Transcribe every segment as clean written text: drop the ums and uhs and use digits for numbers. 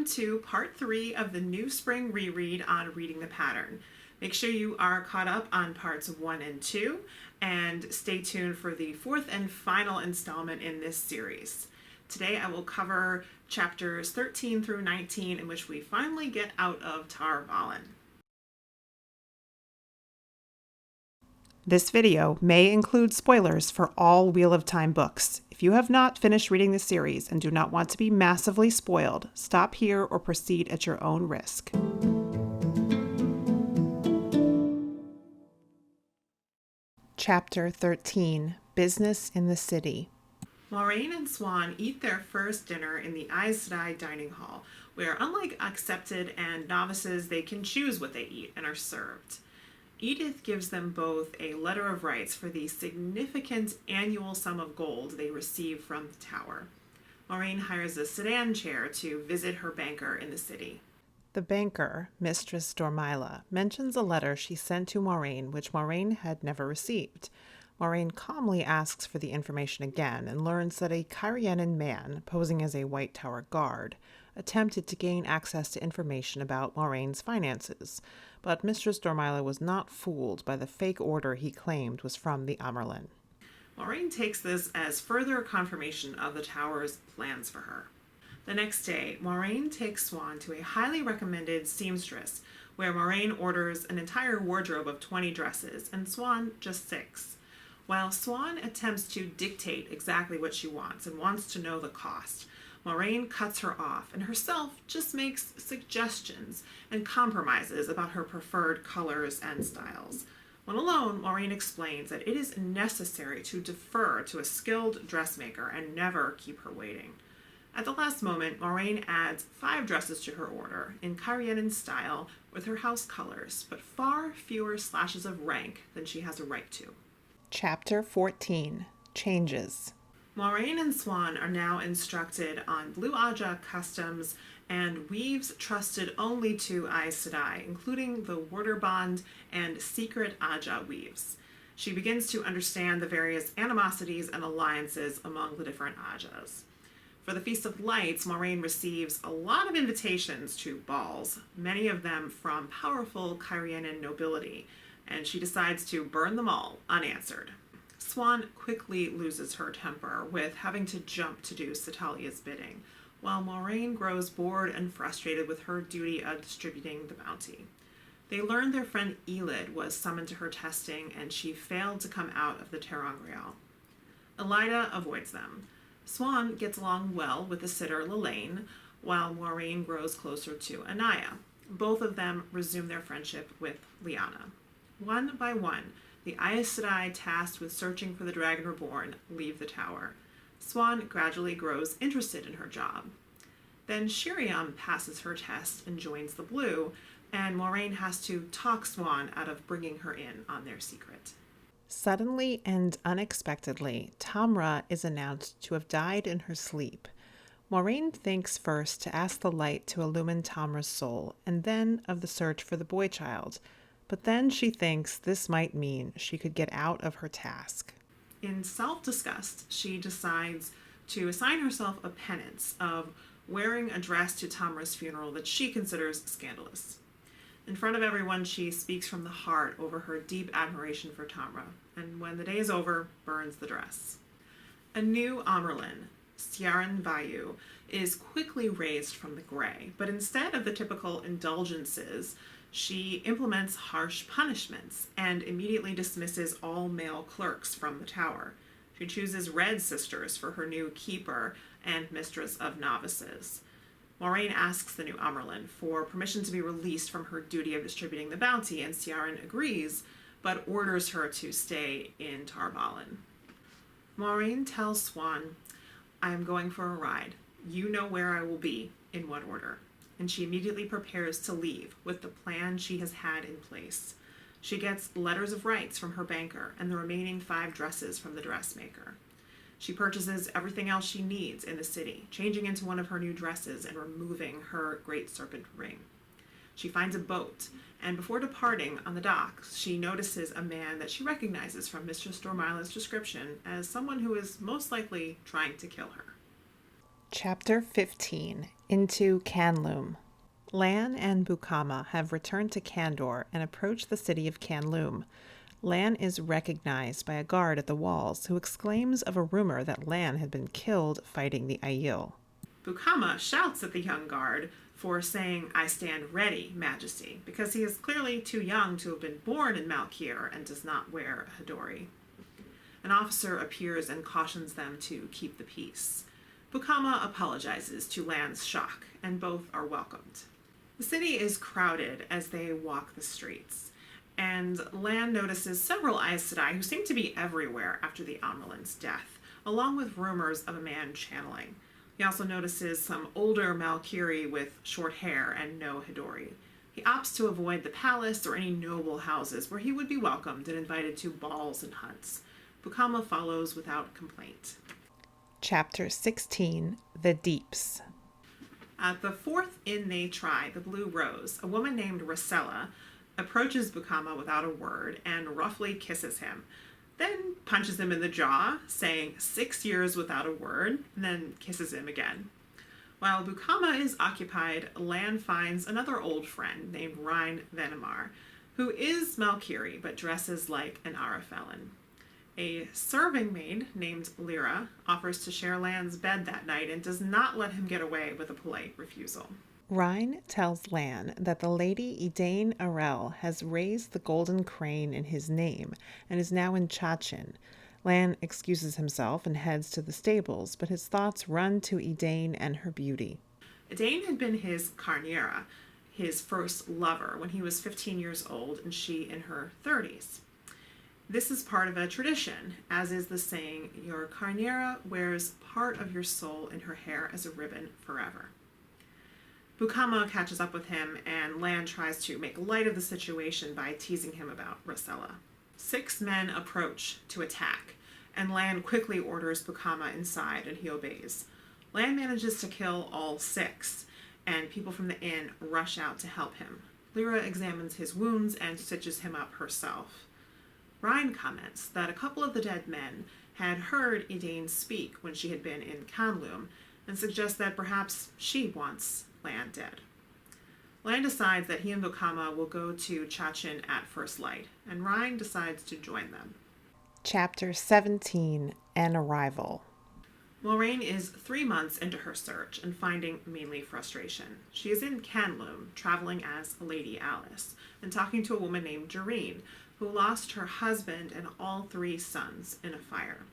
welcome to part 3 of the New Spring reread on Reading the Pattern. Make sure you are caught up on parts 1 and 2, and stay tuned for the 4th and final installment in this series. Today I will cover chapters 13 through 19, in which we finally get out of Tar Valon. This video may include spoilers for all Wheel of Time books. If you have not finished reading the series and do not want to be massively spoiled, stop here or proceed at your own risk. Chapter 13, Business in the City. Loreen and Swan eat their first dinner in the Aes Sedai dining hall, where, unlike accepted and novices, they can choose what they eat and are served. Edith gives them both a letter of rights for the significant annual sum of gold they receive from the tower. Loreen hires a sedan chair to visit her banker in the city. The banker, Mistress Dormila, mentions a letter she sent to Moiraine which Moiraine had never received. Moiraine calmly asks for the information again and learns that a Cairhienin man, posing as a White Tower guard, attempted to gain access to information about Moraine's finances, but Mistress Dormila was not fooled by the fake order he claimed was from the Amyrlin. Loreen takes this as further confirmation of the Tower's plans for her. The next day, Moiraine takes Swan to a highly recommended seamstress, where Moiraine orders an entire wardrobe of 20 dresses, and Swan just 6. While Swan attempts to dictate exactly what she wants and wants to know the cost, Moiraine cuts her off and herself just makes suggestions and compromises about her preferred colors and styles. When alone, Moiraine explains that it is necessary to defer to a skilled dressmaker and never keep her waiting. At the last moment, Moiraine adds 5 dresses to her order in Cairhienin style with her house colors, but far fewer slashes of rank than she has a right to. Chapter 14, Changes. Moiraine and Swan are now instructed on Blue Aja customs and weaves trusted only to Aes Sedai, including the Warder Bond and secret Aja weaves. She begins to understand the various animosities and alliances among the different Ajas. For the Feast of Lights, Moiraine receives a lot of invitations to balls, many of them from powerful Cairhienin nobility, and she decides to burn them all unanswered. Swan quickly loses her temper with having to jump to do Satalia's bidding, while Moiraine grows bored and frustrated with her duty of distributing the bounty. They learn their friend Elid was summoned to her testing, and she failed to come out of the ter'angreal. Elida avoids them. Swan gets along well with the sitter Lelaine, while Moiraine grows closer to Anaya. Both of them resume their friendship with Lyanna. One by one, the Aes Sedai tasked with searching for the Dragon Reborn leave the tower. Swan gradually grows interested in her job. Then Shiriam passes her test and joins the Blue, and Moiraine has to talk Swan out of bringing her in on their secret. Suddenly and unexpectedly, Tamra is announced to have died in her sleep. Moiraine thinks first to ask the light to illumine Tamra's soul, and then of the search for the boy child. But then she thinks this might mean she could get out of her task. In self-disgust, she decides to assign herself a penance of wearing a dress to Tamra's funeral that she considers scandalous. In front of everyone, she speaks from the heart over her deep admiration for Tamra, and when the day is over, burns the dress. A new Amyrlin, Siaran Vayu, is quickly raised from the gray, but instead of the typical indulgences, she implements harsh punishments and immediately dismisses all male clerks from the tower. She chooses Red Sisters for her new keeper and mistress of novices. Moiraine asks the new Amyrlin for permission to be released from her duty of distributing the bounty, and Siaran agrees, but orders her to stay in Tar Valon. Moiraine tells Swan, "I am going for a ride. You know where I will be, in what order." And she immediately prepares to leave with the plan she has had in place. She gets letters of rights from her banker and the remaining 5 dresses from the dressmaker. She purchases everything else she needs in the city, changing into one of her new dresses and removing her great serpent ring. She finds a boat, and before departing on the docks, she notices a man that she recognizes from Mistress Dormila's description as someone who is most likely trying to kill her. Chapter 15. Into Canloom. Lan and Bukama have returned to Kandor and approach the city of Canloom. Lan is recognized by a guard at the walls who exclaims of a rumor that Lan had been killed fighting the Aiel. Bukama shouts at the young guard for saying, "I stand ready, Majesty," because he is clearly too young to have been born in Malkir and does not wear a Hidori. An officer appears and cautions them to keep the peace. Bukama apologizes to Lan's shock, and both are welcomed. The city is crowded as they walk the streets, and Lan notices several Aes Sedai who seem to be everywhere after the Amralin's death, along with rumors of a man channeling. He also notices some older Malkiri with short hair and no Hidori. He opts to avoid the palace or any noble houses where he would be welcomed and invited to balls and hunts. Bukama follows without complaint. Chapter 16. The Deeps. At the fourth inn they try, the Blue Rose, a woman named Rosella approaches Bukama without a word and roughly kisses him, then punches him in the jaw, saying 6 years without a word, and then kisses him again. While Bukama is occupied, Lan finds another old friend named Rhine Venemar, who is Malkiri but dresses like an Arafellan. A serving maid named Lyra offers to share Lan's bed that night and does not let him get away with a polite refusal. Rhine tells Lan that the lady Edain Arel has raised the golden crane in his name and is now in Chachin. Lan excuses himself and heads to the stables, but his thoughts run to Edain and her beauty. Edain had been his carniera, his first lover, when he was 15 years old and she in her 30s. This is part of a tradition, as is the saying, "Your carniera wears part of your soul in her hair as a ribbon forever." Bukama catches up with him, and Lan tries to make light of the situation by teasing him about Rosella. 6 men approach to attack, and Lan quickly orders Bukama inside, and he obeys. Lan manages to kill all 6, and people from the inn rush out to help him. Lyra examines his wounds and stitches him up herself. Rhine comments that a couple of the dead men had heard Edain speak when she had been in Canloom, and suggests that perhaps she wants Lan dead. Lan decides that he and Bukama will go to Chachin at first light, and Rhine decides to join them. Chapter 17. An Arrival. Loreen is 3 months into her search and finding mainly frustration. She is in Canloom, traveling as Lady Alice, and talking to a woman named Jareen, who lost her husband and all 3 sons in a fire.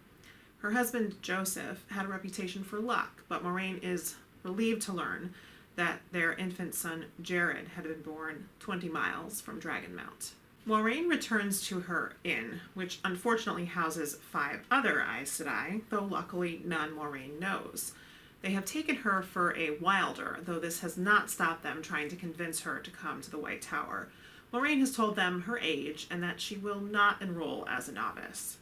Her husband, Joseph, had a reputation for luck, but Moraine is relieved to learn that their infant son, Jared, had been born 20 miles from Dragonmount. Moraine returns to her inn, which unfortunately houses 5 other Aes Sedai, though luckily none Moraine knows. They have taken her for a wilder, though this has not stopped them trying to convince her to come to the White Tower. Loreen has told them her age and that she will not enroll as a novice.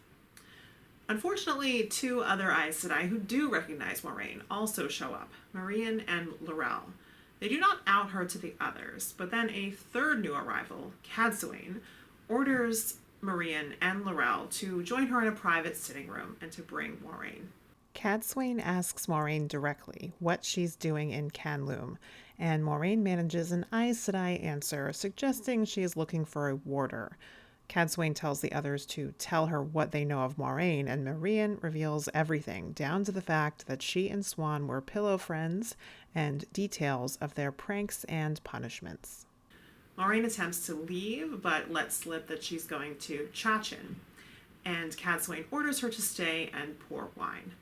Unfortunately, 2 other Aes Sedai who do recognize Moraine also show up, Marian and Laurel. They do not out her to the others, but then a 3rd new arrival, Cadsuane, orders Marian and Laurel to join her in a private sitting room and to bring Moraine. Cadsuane asks Moraine directly what she's doing in Canloom, and Moraine manages an Aes Sedai answer suggesting she is looking for a warder. Cadsuane tells the others to tell her what they know of Moraine, and Marian reveals everything, down to the fact that she and Swan were pillow friends, and details of their pranks and punishments. Moraine attempts to leave, but lets slip that she's going to Chachin, and Cadsuane orders her to stay and pour wine.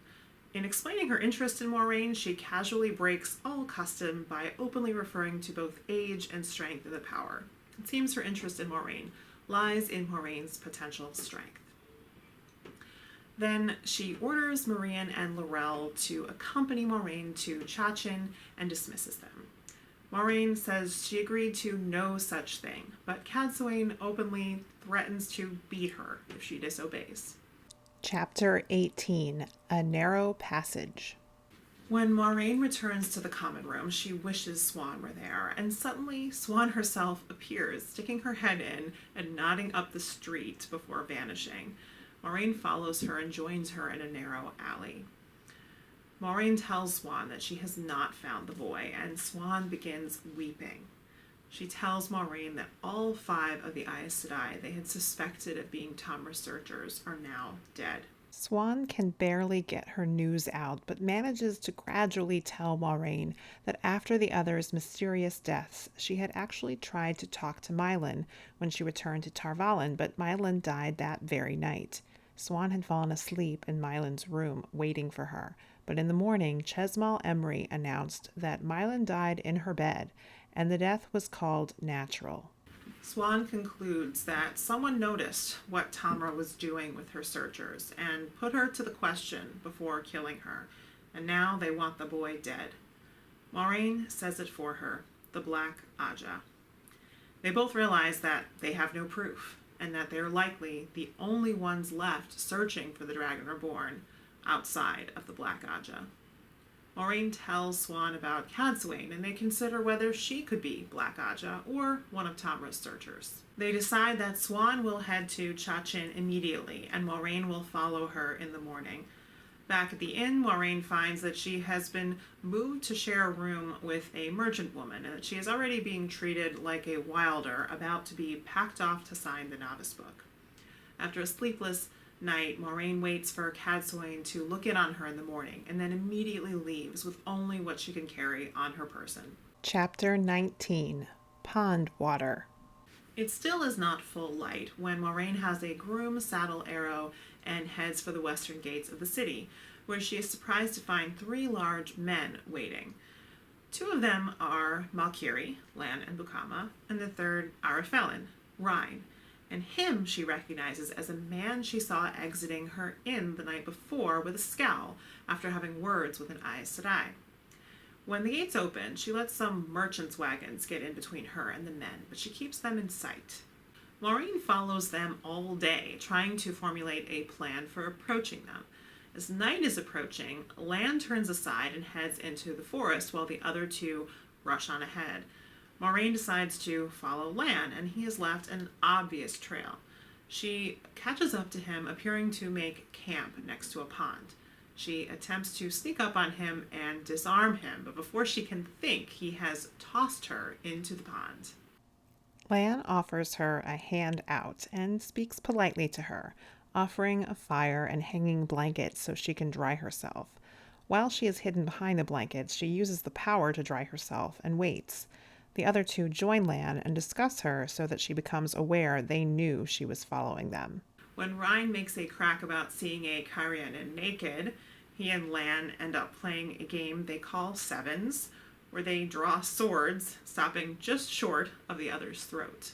In explaining her interest in Moraine, she casually breaks all custom by openly referring to both age and strength of the power. It seems her interest in Moraine lies in Moraine's potential strength. Then she orders Marian and Laurel to accompany Moraine to Chachin and dismisses them. Moraine says she agreed to no such thing, but Cadsuane openly threatens to beat her if she disobeys. Chapter 18. A Narrow Passage. When Moraine returns to the common room, she wishes Swan were there, and suddenly Swan herself appears, sticking her head in and nodding up the street before vanishing. Moraine follows her and joins her in a narrow alley. Maureen tells Swan that she has not found the boy, and Swan begins weeping. She tells Maureen that all 5 of the Aes Sedai they had suspected of being Tamra searchers are now dead. Swan can barely get her news out, but manages to gradually tell Moraine that after the others' mysterious deaths, she had actually tried to talk to Mylan when she returned to Tarvalin, but Mylan died that very night. Swan had fallen asleep in Mylan's room, waiting for her, but in the morning, Chesmal Emery announced that Mylan died in her bed, and the death was called natural. Swan concludes that someone noticed what Tamra was doing with her searchers and put her to the question before killing her, and now they want the boy dead. Maureen says it for her, the Black Aja. They both realize that they have no proof, and that they're likely the only ones left searching for the Dragon Reborn outside of the Black Aja. Maureen tells Swan about Cadsuane, and they consider whether she could be Black Aja or one of Tamra's searchers. They decide that Swan will head to Chachin immediately, and Maureen will follow her in the morning. Back at the inn, Maureen finds that she has been moved to share a room with a merchant woman, and that she is already being treated like a wilder, about to be packed off to sign the novice book. After a sleepless night, Maureen waits for Cadsuane to look in on her in the morning, and then immediately leaves with only what she can carry on her person. Chapter 19. Pond Water. It still is not full light when Maureen has a groom saddle arrow and heads for the western gates of the city, where she is surprised to find 3 large men waiting. 2 of them are Malkiri, Lan and Bukama, and the third Arafelin, Rhine. And him she recognizes as a man she saw exiting her inn the night before with a scowl after having words with an Aes Sedai. When the gates open, she lets some merchants' wagons get in between her and the men, but she keeps them in sight. Loreen follows them all day, trying to formulate a plan for approaching them. As night is approaching, Lan turns aside and heads into the forest while the other 2 rush on ahead. Maureen decides to follow Lan, and he has left an obvious trail. She catches up to him, appearing to make camp next to a pond. She attempts to sneak up on him and disarm him, but before she can think, he has tossed her into the pond. Lan offers her a hand out and speaks politely to her, offering a fire and hanging blankets so she can dry herself. While she is hidden behind the blankets, she uses the power to dry herself and waits. The other 2 join Lan and discuss her so that she becomes aware they knew she was following them. When Ryan makes a crack about seeing a Karianan naked, he and Lan end up playing a game they call Sevens, where they draw swords, stopping just short of the other's throat.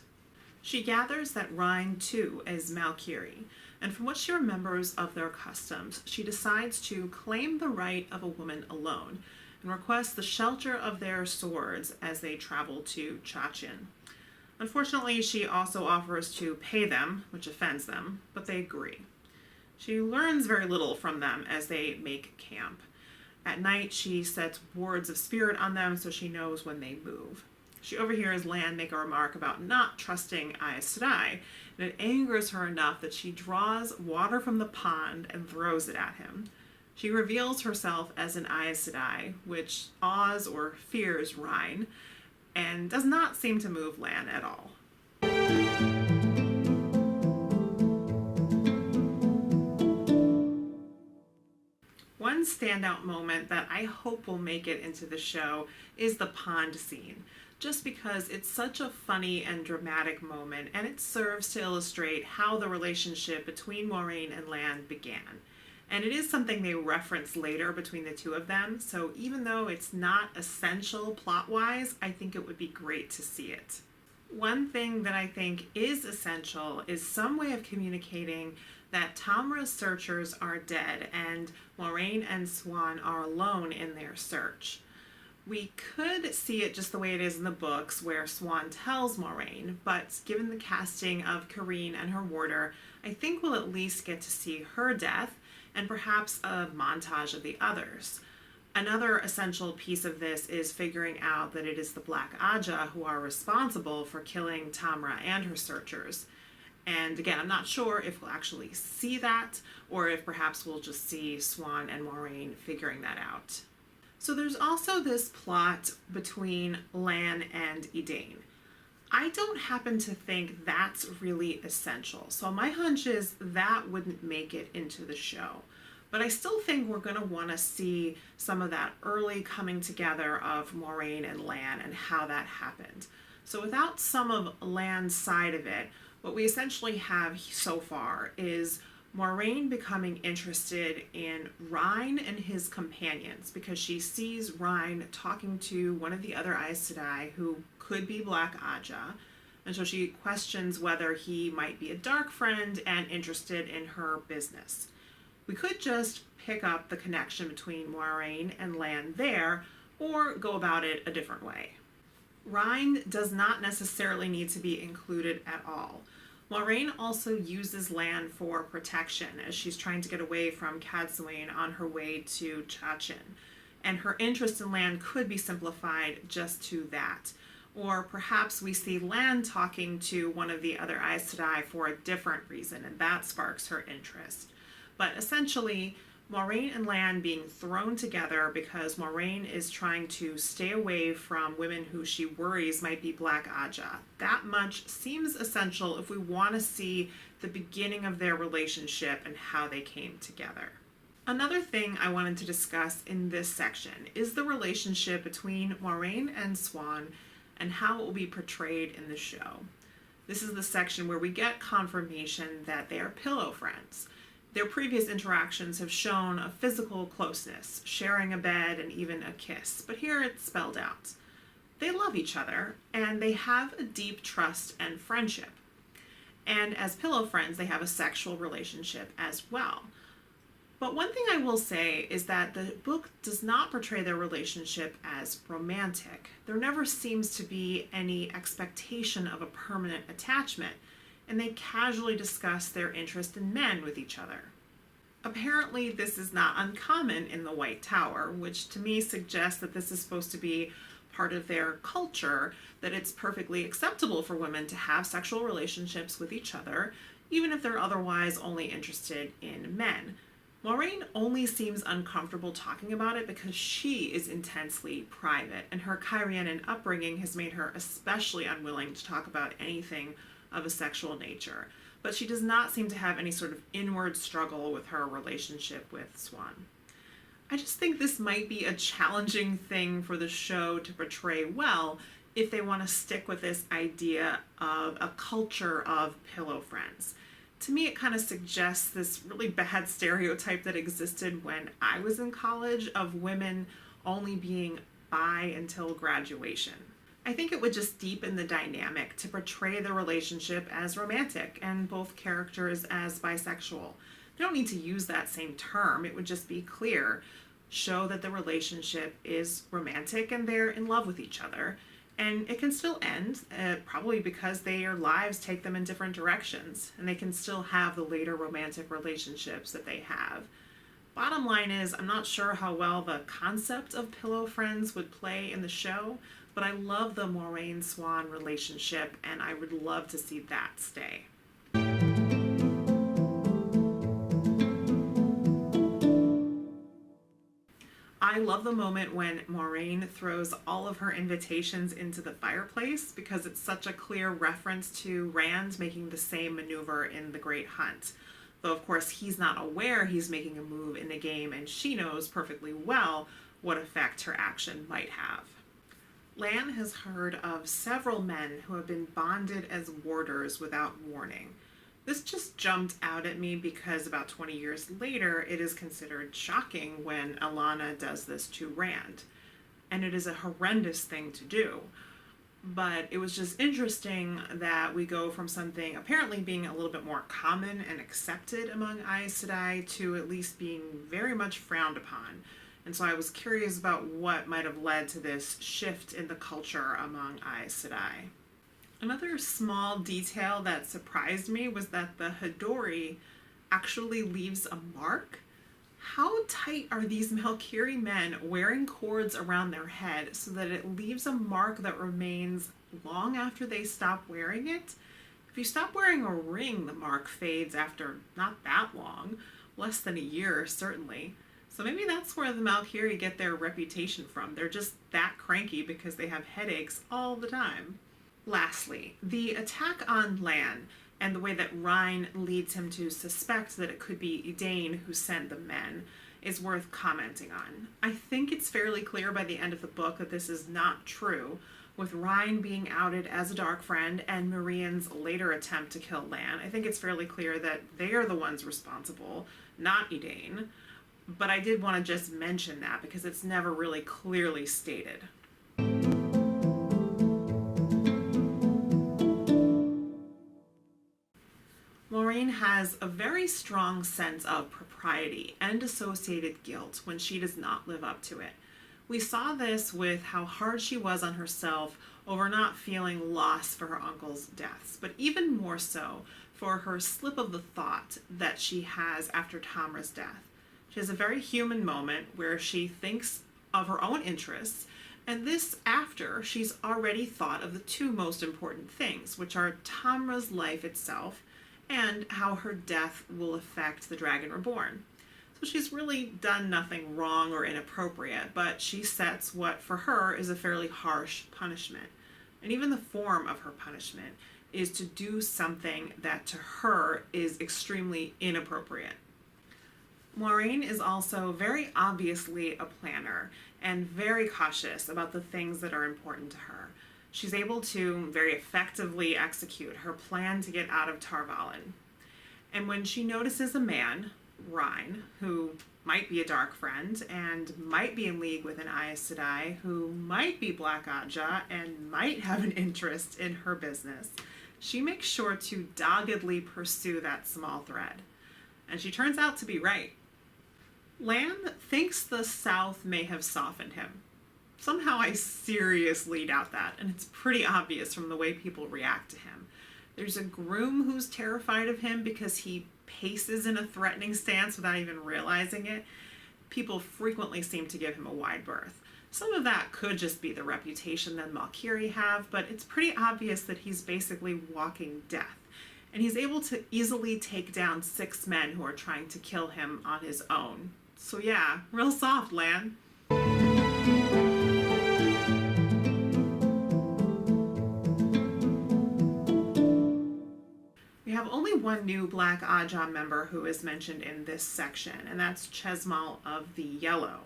She gathers that Ryan, too, is Malkiri, and from what she remembers of their customs, she decides to claim the right of a woman alone, and requests the shelter of their swords as they travel to Chachin. Unfortunately, she also offers to pay them, which offends them, but they agree. She learns very little from them as they make camp. At night, she sets wards of spirit on them so she knows when they move. She overhears Lan make a remark about not trusting Aes Sedai, and it angers her enough that she draws water from the pond and throws it at him. She reveals herself as an Aes Sedai, which awes or fears Rhine, and does not seem to move Lan at all. One standout moment that I hope will make it into the show is the pond scene, just because it's such a funny and dramatic moment, and it serves to illustrate how the relationship between Moraine and Lan began. And it is something they reference later between the 2 of them, so even though it's not essential plot-wise, I think it would be great to see it. One thing that I think is essential is some way of communicating that Tamra's searchers are dead and Moraine and Swan are alone in their search. We could see it just the way it is in the books, where Swan tells Moraine, but given the casting of Kareen and her warder, I think we'll at least get to see her death and perhaps a montage of the others. Another essential piece of this is figuring out that it is the Black Aja who are responsible for killing Tamra and her searchers. And again, I'm not sure if we'll actually see that or if perhaps we'll just see Swan and Moraine figuring that out. So there's also this plot between Lan and Edain. I don't happen to think that's really essential. So my hunch is that wouldn't make it into the show. But I still think we're going to want to see some of that early coming together of Moraine and Lan and how that happened. So without some of Lan's side of it, what we essentially have so far is Moraine becoming interested in Rhine and his companions because she sees Rhine talking to one of the other Aes Sedai who could be Black Aja. And so she questions whether he might be a dark friend and interested in her business. We could just pick up the connection between Moraine and Lan there, or go about it a different way. Rhine does not necessarily need to be included at all. Loreen also uses Lan for protection as she's trying to get away from Cadsuane on her way to Chachin. And her interest in Lan could be simplified just to that. Or perhaps we see Lan talking to one of the other Aes Sedai for a different reason, and that sparks her interest. But essentially, Moraine and Lan being thrown together because Moraine is trying to stay away from women who she worries might be Black Aja. That much seems essential if we want to see the beginning of their relationship and how they came together. Another thing I wanted to discuss in this section is the relationship between Moraine and Swan and how it will be portrayed in the show. This is the section where we get confirmation that they are pillow friends. Their previous interactions have shown a physical closeness, sharing a bed and even a kiss, but here it's spelled out. They love each other, and they have a deep trust and friendship. And as pillow friends, they have a sexual relationship as well. But one thing I will say is that the book does not portray their relationship as romantic. There never seems to be any expectation of a permanent attachment, and they casually discuss their interest in men with each other. Apparently, this is not uncommon in the White Tower, which to me suggests that this is supposed to be part of their culture, that it's perfectly acceptable for women to have sexual relationships with each other, even if they're otherwise only interested in men. Moraine only seems uncomfortable talking about it because she is intensely private, and her Kyrianan upbringing has made her especially unwilling to talk about anything of a sexual nature. But she does not seem to have any sort of inward struggle with her relationship with Swan. I just think this might be a challenging thing for the show to portray well if they want to stick with this idea of a culture of pillow friends. To me, it kind of suggests this really bad stereotype that existed when I was in college of women only being bi until graduation. I think it would just deepen the dynamic to portray the relationship as romantic and both characters as bisexual. They don't need to use that same term, it would just be clear. Show that the relationship is romantic and they're in love with each other. And it can still end, probably because their lives take them in different directions, and they can still have the later romantic relationships that they have. Bottom line is, I'm not sure how well the concept of pillow friends would play in the show, but I love the Moraine-Swan relationship, and I would love to see that stay. I love the moment when Moraine throws all of her invitations into the fireplace because it's such a clear reference to Rand making the same maneuver in The Great Hunt. Though, of course, he's not aware he's making a move in the game, and she knows perfectly well what effect her action might have. Lan has heard of several men who have been bonded as warders without warning. This just jumped out at me because about 20 years later, it is considered shocking when Alana does this to Rand. And it is a horrendous thing to do. But it was just interesting that we go from something apparently being a little bit more common and accepted among Aes Sedai to at least being very much frowned upon. And so I was curious about what might have led to this shift in the culture among Aes Sedai. Another small detail that surprised me was that the Hadori actually leaves a mark. How tight are these Melkiri men wearing cords around their head so that it leaves a mark that remains long after they stop wearing it? If you stop wearing a ring, the mark fades after not that long, less than a year, certainly. So maybe that's where the Valkyrie get their reputation from. They're just that cranky because they have headaches all the time. Lastly, the attack on Lan and the way that Rhine leads him to suspect that it could be Edain who sent the men is worth commenting on. I think it's fairly clear by the end of the book that this is not true, with Rhine being outed as a dark friend and Marianne's later attempt to kill Lan. I think it's fairly clear that they are the ones responsible, not Edain. But I did want to just mention that because it's never really clearly stated. Loreen has a very strong sense of propriety and associated guilt when she does not live up to it. We saw this with how hard she was on herself over not feeling loss for her uncle's deaths, but even more so for her slip of the thought that she has after Tamra's death. She has a very human moment where she thinks of her own interests, and this after she's already thought of the two most important things, which are Tamra's life itself and how her death will affect the Dragon Reborn. So she's really done nothing wrong or inappropriate, but she sets what for her is a fairly harsh punishment. And even the form of her punishment is to do something that to her is extremely inappropriate. Maureen is also very obviously a planner and very cautious about the things that are important to her. She's able to very effectively execute her plan to get out of Tar Valon. And when she notices a man, Rhine, who might be a dark friend and might be in league with an Aes Sedai, who might be Black Aja and might have an interest in her business, she makes sure to doggedly pursue that small thread. And she turns out to be right. Lan thinks the South may have softened him. Somehow I seriously doubt that, and it's pretty obvious from the way people react to him. There's a groom who's terrified of him because he paces in a threatening stance without even realizing it. People frequently seem to give him a wide berth. Some of that could just be the reputation that Valkyrie have, but it's pretty obvious that he's basically walking death. And he's able to easily take down 6 men who are trying to kill him on his own. So yeah, real soft, Lan. We have only one new Black Aja member who is mentioned in this section, and that's Chashma of the Yellow.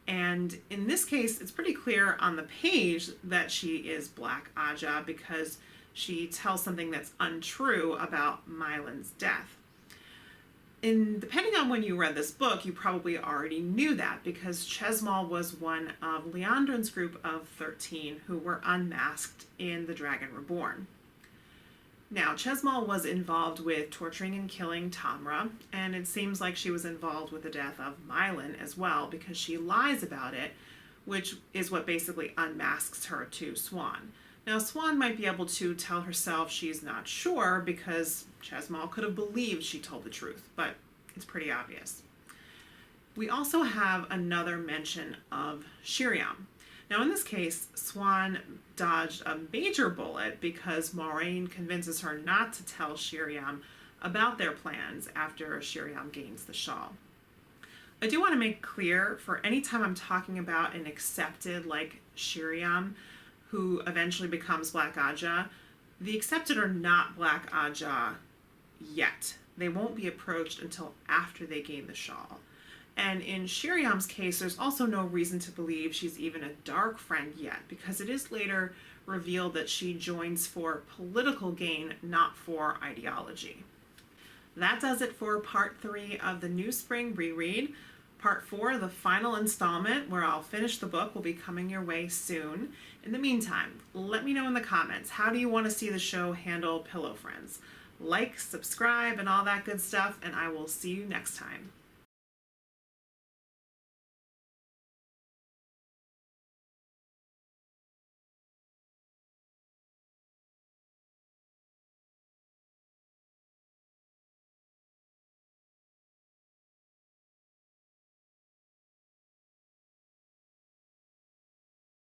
And in this case, it's pretty clear on the page that she is Black Aja because she tells something that's untrue about Mylan's death. Depending on when you read this book, you probably already knew that because Chashma was one of Liandrin's group of 13 who were unmasked in The Dragon Reborn. Now, Chashma was involved with torturing and killing Tamra, and it seems like she was involved with the death of Mylan as well because she lies about it, which is what basically unmasks her to Swan. Now, Swan might be able to tell herself she's not sure because Chashma could have believed she told the truth, but it's pretty obvious. We also have another mention of Shiriam. Now, in this case, Swan dodged a major bullet because Moiraine convinces her not to tell Shiriam about their plans after Shiriam gains the shawl. I do want to make clear, for any time I'm talking about an accepted like Shiriam, who eventually becomes Black Aja, the accepted are not Black Aja yet. They won't be approached until after they gain the shawl. And in Shiriam's case, there's also no reason to believe she's even a dark friend yet, because it is later revealed that she joins for political gain, not for ideology. That does it for part 3 of the New Spring reread. Part 4, the final installment, where I'll finish the book, will be coming your way soon. In the meantime, let me know in the comments, how do you want to see the show handle Pillow Friends? Like, subscribe, and all that good stuff, and I will see you next time.